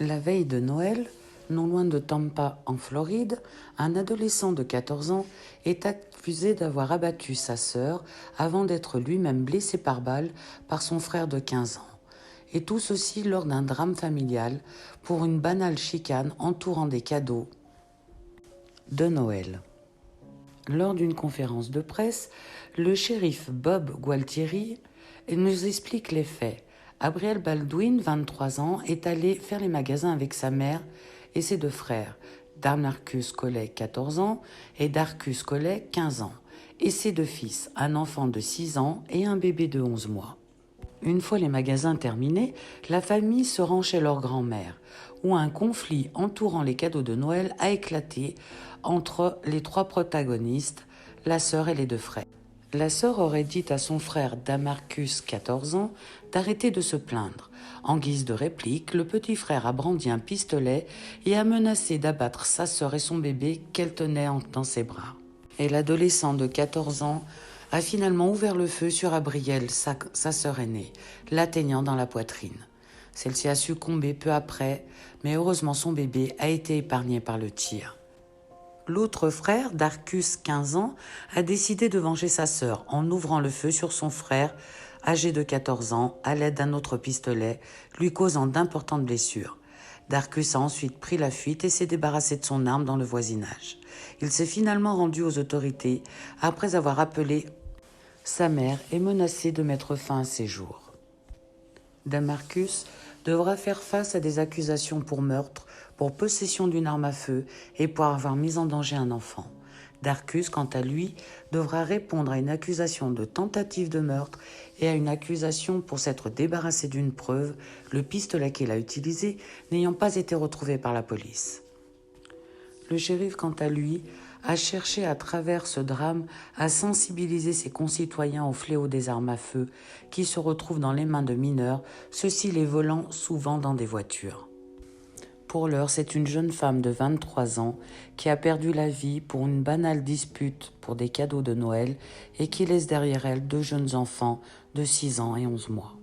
La veille de Noël, non loin de Tampa, en Floride, un adolescent de 14 ans est accusé d'avoir abattu sa sœur avant d'être lui-même blessé par balle par son frère de 15 ans. Et tout ceci lors d'un drame familial pour une banale chicane entourant des cadeaux de Noël. Lors d'une conférence de presse, le shérif Bob Gualtieri nous explique les faits. Abriel Baldwin, 23 ans, est allé faire les magasins avec sa mère et ses deux frères, Damarcus Collet, 14 ans, et Darcus Collet, 15 ans, et ses deux fils, un enfant de 6 ans et un bébé de 11 mois. Une fois les magasins terminés, la famille se rend chez leur grand-mère, où un conflit entourant les cadeaux de Noël a éclaté entre les trois protagonistes, la sœur et les deux frères. La sœur aurait dit à son frère Damarcus, 14 ans, d'arrêter de se plaindre. En guise de réplique, le petit frère a brandi un pistolet et a menacé d'abattre sa sœur et son bébé qu'elle tenait dans ses bras. Et l'adolescent de 14 ans a finalement ouvert le feu sur Abriel, sa sœur aînée, l'atteignant dans la poitrine. Celle-ci a succombé peu après, mais heureusement son bébé a été épargné par le tir. L'autre frère, Darcus, 15 ans, a décidé de venger sa sœur en ouvrant le feu sur son frère, âgé de 14 ans, à l'aide d'un autre pistolet, lui causant d'importantes blessures. Darcus a ensuite pris la fuite et s'est débarrassé de son arme dans le voisinage. Il s'est finalement rendu aux autorités après avoir appelé sa mère et menacé de mettre fin à ses jours. Damarcus devra faire face à des accusations pour meurtre, pour possession d'une arme à feu et pour avoir mis en danger un enfant. Darcus, quant à lui, devra répondre à une accusation de tentative de meurtre et à une accusation pour s'être débarrassé d'une preuve, le pistolet qu'il a utilisé n'ayant pas été retrouvé par la police. Le shérif, quant à lui, a cherché à travers ce drame à sensibiliser ses concitoyens au fléau des armes à feu qui se retrouvent dans les mains de mineurs, ceux-ci les volant souvent dans des voitures. Pour l'heure, c'est une jeune femme de 23 ans qui a perdu la vie pour une banale dispute pour des cadeaux de Noël et qui laisse derrière elle deux jeunes enfants de 6 ans et 11 mois.